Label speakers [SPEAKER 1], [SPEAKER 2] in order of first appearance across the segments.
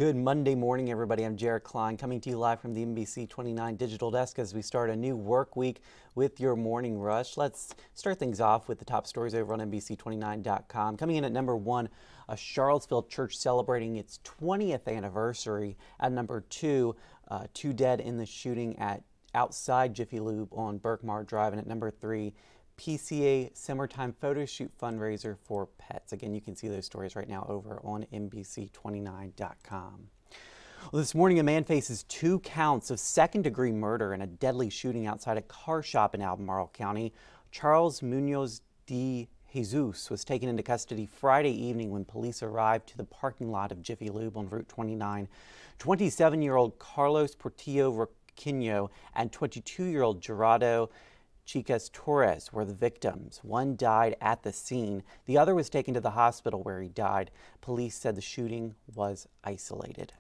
[SPEAKER 1] Good Monday morning, everybody. I'm Jared Klein coming to you live from the NBC29 Digital Desk as we start a new work week with your morning rush. Let's start things off with the top stories over on NBC29.com. Coming in at number one, a Charlottesville church celebrating its 20th anniversary. At number two, two dead in the shooting at outside Jiffy Lube on Berkmar Drive. And at number three, PCA summertime photo shoot fundraiser for pets. Again, you can see those stories right now over on NBC29.com. Well, this morning, a man faces 2 counts of second-degree murder in a deadly shooting outside a car shop in Albemarle County. Charles Munoz de Jesus was taken into custody Friday evening when police arrived to the parking lot of Jiffy Lube on Route 29. 27-year-old Carlos Portillo Roquino and 22-year-old Gerardo Chicas Torres were the victims. One died at the scene. The other was taken to the hospital where he died. Police said the shooting was isolated.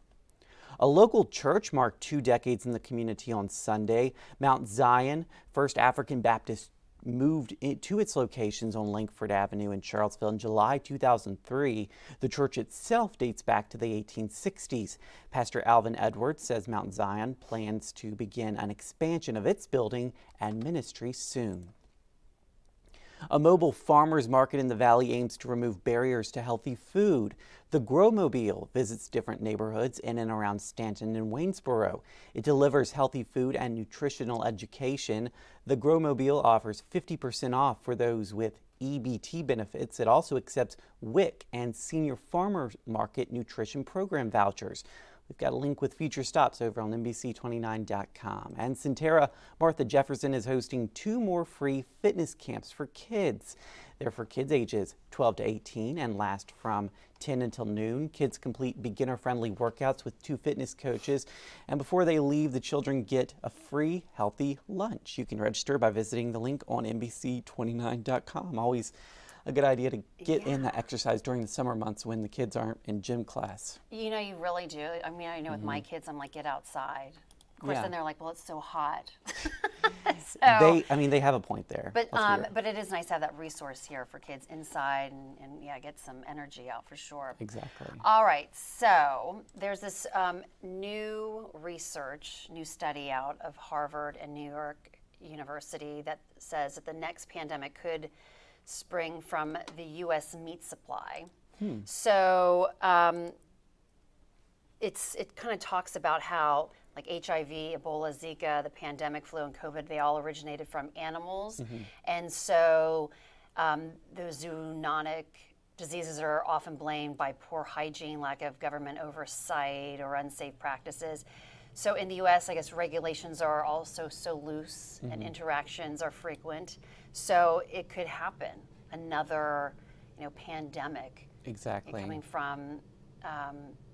[SPEAKER 1] A local church marked 2 decades in the community on Sunday. Mount Zion First African Baptist moved to its locations on Langford Avenue in Charlottesville in July 2003. The church itself dates back to the 1860s. Pastor Alvin Edwards says Mount Zion plans to begin an expansion of its building and ministry soon. A mobile farmers market in the valley aims to remove barriers to healthy food. The Growmobile visits different neighborhoods in and around Stanton and Waynesboro. It delivers healthy food and nutritional education. The Growmobile offers 50% off for those with EBT benefits. It also accepts WIC and Senior Farmers Market Nutrition Program vouchers. We've got a link with future stops over on NBC29.com. And Centera Martha Jefferson is hosting 2 more free fitness camps for kids. They're for kids ages 12 to 18 and last from 10 until noon. Kids complete beginner-friendly workouts with 2 fitness coaches. And before they leave, the children get a free healthy lunch. You can register by visiting the link on NBC29.com. Always a good idea to get in that exercise during the summer months when the kids aren't in gym class.
[SPEAKER 2] You know, you really do. I mean, I know with my kids, I'm like, get outside. Of course, then they're like, well, it's so hot.
[SPEAKER 1] They have a point there.
[SPEAKER 2] But it is nice to have that resource here for kids inside and get some energy out for sure.
[SPEAKER 1] Exactly.
[SPEAKER 2] All right, so there's this new study out of Harvard and New York University that says that the next pandemic could spring from the U.S. meat supply. So it kind of talks about how like HIV, Ebola, Zika, the pandemic flu, and COVID, they all originated from animals. And so those zoonotic diseases are often blamed by poor hygiene, lack of government oversight, or unsafe practices. So in the U.S., I guess regulations are also so loose and interactions are frequent. So it could happen, another, pandemic.
[SPEAKER 1] Exactly.
[SPEAKER 2] Coming from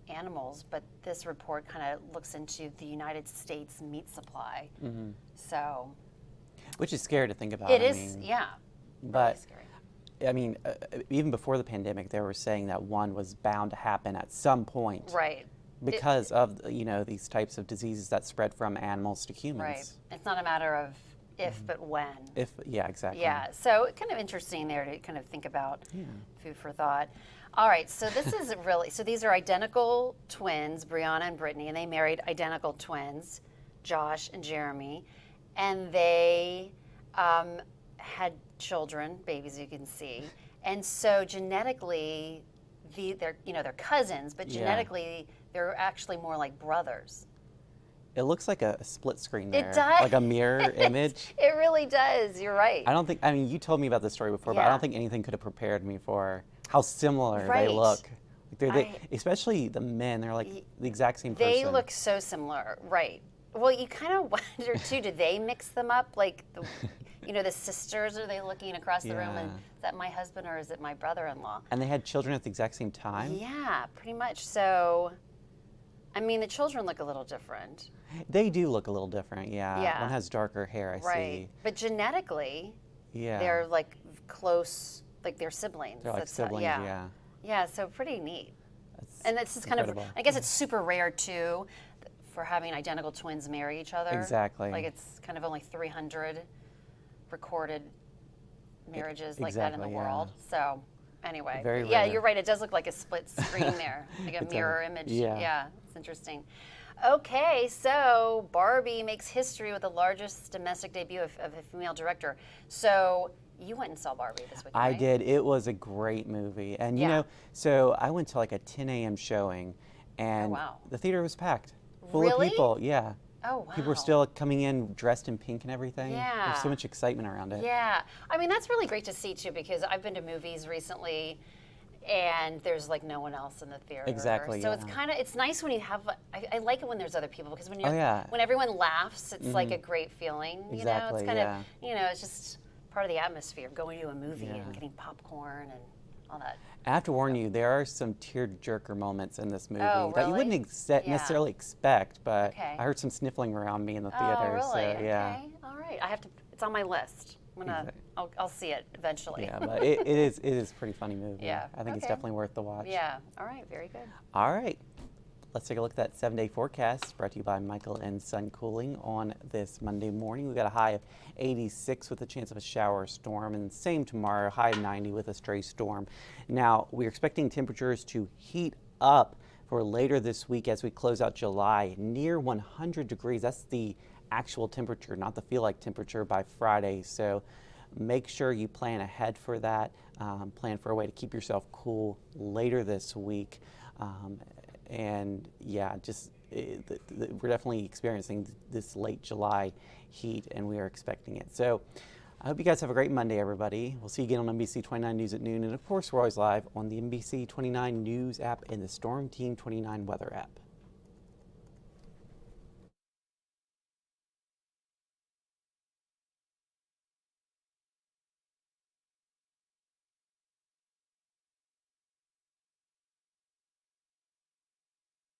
[SPEAKER 2] animals, but this report kind of looks into the United States meat supply. So,
[SPEAKER 1] which is scary to think about.
[SPEAKER 2] It is,
[SPEAKER 1] But
[SPEAKER 2] really scary.
[SPEAKER 1] I mean, even before the pandemic, they were saying that one was bound to happen at some point.
[SPEAKER 2] Right.
[SPEAKER 1] Because of these types of diseases that spread from animals to humans.
[SPEAKER 2] Right. It's not a matter of if, but when.
[SPEAKER 1] Exactly.
[SPEAKER 2] Yeah. So kind of interesting there to kind of think about food for thought. All right. So this is so these are identical twins, Brianna and Brittany, and they married identical twins, Josh and Jeremy, and they had children, babies, you can see, and so genetically, they're cousins, but genetically they're actually more like brothers.
[SPEAKER 1] It looks like a split screen there.
[SPEAKER 2] It does.
[SPEAKER 1] Like a mirror image.
[SPEAKER 2] It really does. You're right.
[SPEAKER 1] You told me about this story before, but I don't think anything could have prepared me for how similar they look. Especially the men, they're like the exact same person.
[SPEAKER 2] They look so similar, right. Well, you kind of wonder too, did they mix them up? Like, the sisters, are they looking across the room and is that my husband or is it my brother-in-law?
[SPEAKER 1] And they had children at the exact same time?
[SPEAKER 2] Yeah, pretty much. So, I mean, the children look a little different.
[SPEAKER 1] They do look a little different, yeah. One has darker hair, I see.
[SPEAKER 2] Right. But genetically, they're like close, like they're siblings.
[SPEAKER 1] They're like siblings,
[SPEAKER 2] Yeah, so pretty neat. And this is
[SPEAKER 1] incredible.
[SPEAKER 2] I guess it's super rare too for having identical twins marry each other.
[SPEAKER 1] Exactly.
[SPEAKER 2] Like it's kind of only 300 recorded marriages like that in the world. So anyway.
[SPEAKER 1] Very
[SPEAKER 2] Yeah,
[SPEAKER 1] rare.
[SPEAKER 2] you're right. It does look like a split screen there, like a
[SPEAKER 1] It's
[SPEAKER 2] mirror image.
[SPEAKER 1] yeah.
[SPEAKER 2] Yeah, it's interesting. Okay, so Barbie makes history with the largest domestic debut of a female director. So you went and saw Barbie this weekend,
[SPEAKER 1] I
[SPEAKER 2] right?
[SPEAKER 1] did. It was a great movie. And, you
[SPEAKER 2] Yeah.
[SPEAKER 1] know, so I went to like a 10 a.m. showing, and
[SPEAKER 2] wow.
[SPEAKER 1] the theater was packed. Full
[SPEAKER 2] Really?
[SPEAKER 1] of people, yeah.
[SPEAKER 2] Oh, wow.
[SPEAKER 1] People were still coming in dressed in pink and everything.
[SPEAKER 2] Yeah.
[SPEAKER 1] There's so much excitement around it.
[SPEAKER 2] Yeah, I mean, that's really great to see too, because I've been to movies recently and there's like no one else in the theater.
[SPEAKER 1] Exactly,
[SPEAKER 2] So it's
[SPEAKER 1] yeah.
[SPEAKER 2] kind of, it's nice when you have, I like it when there's other people, because when you're,
[SPEAKER 1] Oh, yeah.
[SPEAKER 2] when everyone laughs, it's like a great feeling, you know?
[SPEAKER 1] Exactly,
[SPEAKER 2] It's kind
[SPEAKER 1] yeah.
[SPEAKER 2] of, you know, it's just part of the atmosphere of going to a movie
[SPEAKER 1] Yeah.
[SPEAKER 2] and getting popcorn and all that.
[SPEAKER 1] I have to warn you, there are some tear-jerker moments in this movie
[SPEAKER 2] Oh,
[SPEAKER 1] that you
[SPEAKER 2] really?
[SPEAKER 1] wouldn't
[SPEAKER 2] Yeah.
[SPEAKER 1] necessarily expect, but
[SPEAKER 2] Okay.
[SPEAKER 1] I heard some sniffling around me in the
[SPEAKER 2] Oh,
[SPEAKER 1] theater.
[SPEAKER 2] really?
[SPEAKER 1] So, yeah.
[SPEAKER 2] Okay, all right. I have to, it's on my list. I'm gonna, I'll see it eventually.
[SPEAKER 1] Yeah, but it is a pretty funny movie.
[SPEAKER 2] Yeah,
[SPEAKER 1] I think it's
[SPEAKER 2] okay.
[SPEAKER 1] definitely worth the watch.
[SPEAKER 2] Yeah, all right, very good.
[SPEAKER 1] All right. Let's take a look at that 7-day forecast brought to you by Michael and Sun Cooling on this Monday morning. We've got a high of 86 with a chance of a shower or storm, and same tomorrow, high of 90 with a stray storm. Now, we're expecting temperatures to heat up for later this week as we close out July, near 100 degrees. That's the actual temperature, not the feel-like temperature by Friday. So make sure you plan ahead for that. Plan for a way to keep yourself cool later this week. And yeah, we're definitely experiencing this late July heat, and we are expecting it. So I hope you guys have a great Monday, everybody. We'll see you again on NBC 29 News at noon. And of course, we're always live on the NBC 29 News app and the Storm Team 29 weather app.